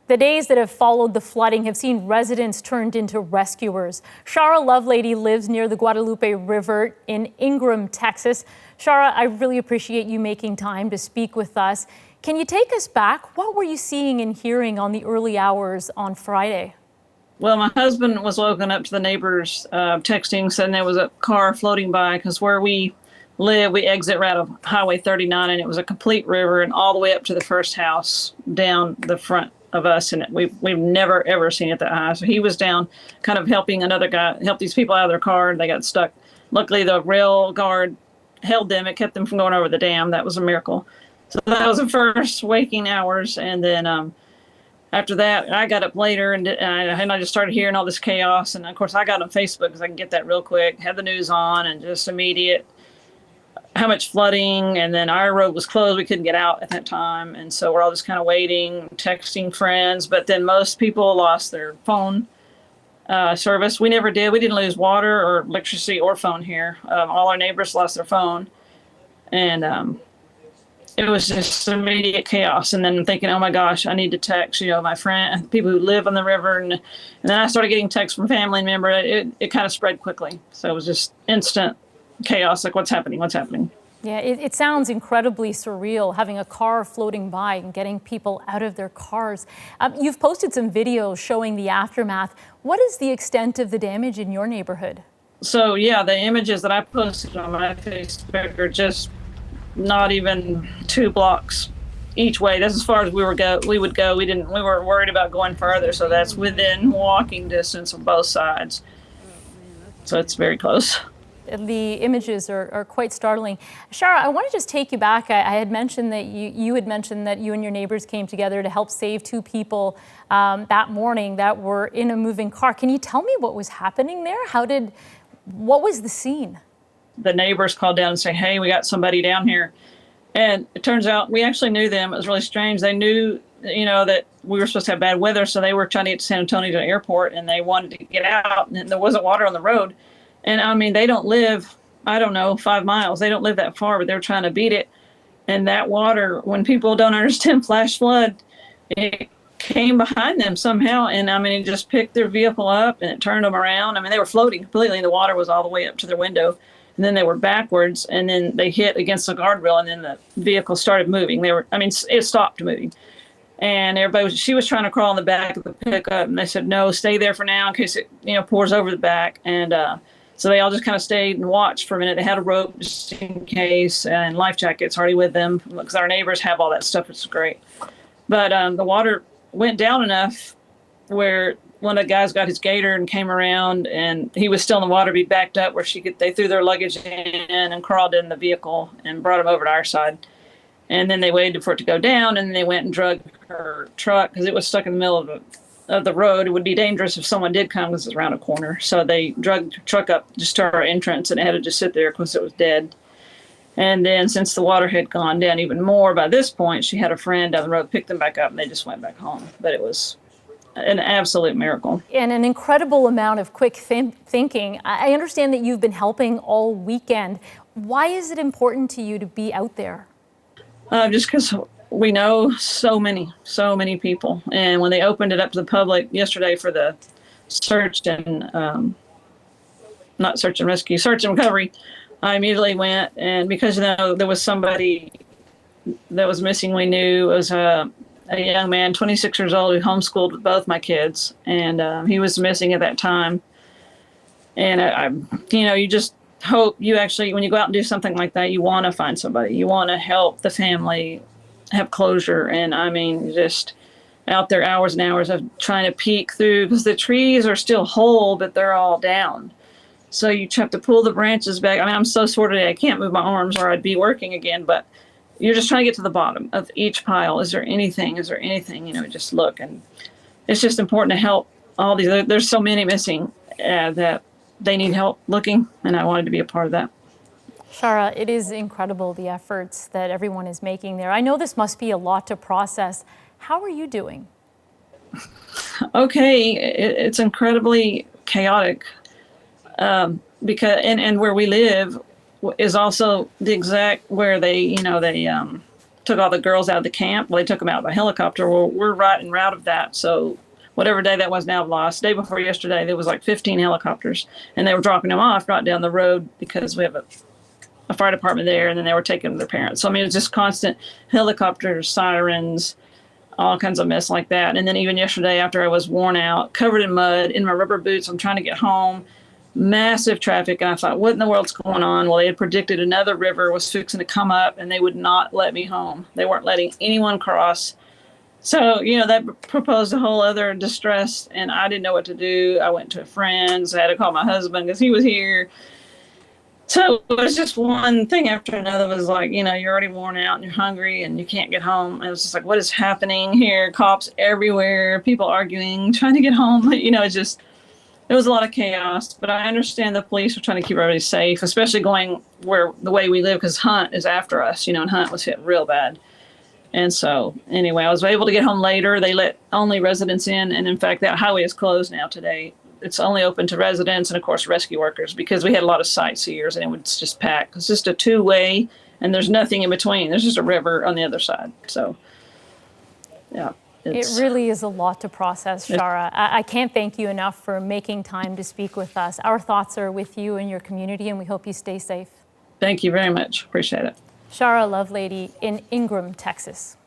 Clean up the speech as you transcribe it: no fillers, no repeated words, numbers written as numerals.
The days that have followed the flooding have seen residents turned into rescuers. Sharra Lovelady lives near the Guadalupe River in Ingram, Texas. Sharra, I really appreciate you making time to speak with us. Can you take us back? What were you seeing and hearing on the early hours on Friday? Well, my husband was woken up to the neighbors texting, saying there was a car floating by, because where we live, we exit right of Highway 39, and it was a complete river and all the way up to the first house down the front of us, and we've never ever seen it that high. So he was down kind of helping another guy help these people out of their car, and they got stuck. Luckily the rail guard held them. It kept them from going over the dam. That was a miracle. So that was the first waking hours. And then after that, I got up later, and I just started hearing all this chaos. And of course I got on Facebook because I can get that real quick, had the news on, and just immediate how much flooding. And then our road was closed. We couldn't get out at that time. And so we're all just kind of waiting, texting friends. But then most people lost their phone service. We never did. We didn't lose water or electricity or phone here. All our neighbors lost their phone. And it was just immediate chaos. And then I'm thinking, oh my gosh, I need to text, my friend, people who live on the river. And then I started getting texts from family members. It kind of spread quickly. So it was just instant chaos, like what's happening. Yeah, it sounds incredibly surreal, having a car floating by and getting people out of their cars. You've posted some videos showing the aftermath. What is the extent of the damage in your neighborhood? So yeah, the images that I posted on my Facebook are just not even 2 blocks each way. That's as far as we would go. We weren't worried about going further. So that's within walking distance of both sides. So it's very close. The images are quite startling. Sharra, I want to just take you back. I had mentioned that you had mentioned that you and your neighbors came together to help save 2 people that morning that were in a moving car. Can you tell me what was happening there? What was the scene? The neighbors called down and said, hey, we got somebody down here. And it turns out we actually knew them. It was really strange. They knew, that we were supposed to have bad weather, so they were trying to get to San Antonio to the airport, and they wanted to get out, and there wasn't water on the road. And I mean, they don't live, 5 miles. They don't live that far, but they're trying to beat it. And that water, when people don't understand flash flood, it came behind them somehow. And I mean, it just picked their vehicle up and it turned them around. I mean, they were floating completely. The water was all the way up to their window. And then they were backwards, and then they hit against the guardrail, and then the vehicle started moving. It stopped moving. And she was trying to crawl in the back of the pickup, and they said, no, stay there for now in case it, pours over the back. And, so they all just kind of stayed and watched for a minute. They had a rope just in case, and life jackets already with them, because our neighbors have all that stuff. It's great. But the water went down enough where one of the guys got his gator and came around, and he was still in the water, be backed up where they threw their luggage in and crawled in the vehicle and brought him over to our side. And then they waited for it to go down, and they went and drug her truck because it was stuck in the middle of the road. It would be dangerous if someone did come because it's around a corner. So they dragged the truck up just to our entrance, and it had to just sit there because it was dead. And then since the water had gone down even more by this point, she had a friend down the road pick them back up, and they just went back home. But it was an absolute miracle. And an incredible amount of quick thinking. I understand that you've been helping all weekend. Why is it important to you to be out there? Just because we know so many people. And when they opened it up to the public yesterday for the search and recovery, I immediately went. And because, there was somebody that was missing, we knew it was a young man, 26 years old, who homeschooled with both my kids. And he was missing at that time. And you just hope when you go out and do something like that, you want to find somebody. You want to help the family have closure. And I mean, just out there hours and hours of trying to peek through, because the trees are still whole, but they're all down. So you have to pull the branches back. I mean, I'm so sore today, I can't move my arms or I'd be working again, but you're just trying to get to the bottom of each pile. Is there anything? Just look. And it's just important to help all these. There's so many missing that they need help looking, and I wanted to be a part of that. Sharra, it is incredible, the efforts that everyone is making there. I know this must be a lot to process. How are you doing? Okay, it's incredibly chaotic because and where we live is also the exact where they took all the girls out of the camp. Well, they took them out by helicopter. Well, we're right en route of that. So whatever day that was, now I've lost. Day before yesterday, there was like 15 helicopters, and they were dropping them off right down the road because we have a fire department there, and then they were taking them to their parents. So I mean, it's just constant helicopters, sirens, all kinds of mess like that. And then even yesterday, after I was worn out, covered in mud, in my rubber boots, I'm trying to get home. Massive traffic, and I thought, what in the world's going on? Well, they had predicted another river was fixing to come up, and they would not let me home. They weren't letting anyone cross. So, you know, that proposed a whole other distress, and I didn't know what to do. I went to a friend's. I had to call my husband because he was here. So it was just one thing after another. It was like, you know, you're already worn out and you're hungry and you can't get home. It was just like, what is happening here? Cops everywhere, people arguing, trying to get home. You know, it was a lot of chaos, but I understand the police were trying to keep everybody safe, especially going the way we live, because Hunt is after us, you know, and Hunt was hit real bad. And so anyway, I was able to get home later. They let only residents in. And in fact, that highway is closed now today. It's only open to residents and, of course, rescue workers, because we had a lot of sightseers and it was just packed. It's just a two-way, and there's nothing in between. There's just a river on the other side. So, yeah. It really is a lot to process, Sharra. I can't thank you enough for making time to speak with us. Our thoughts are with you and your community, and we hope you stay safe. Thank you very much. Appreciate it. Sharra Lovelady in Ingram, Texas.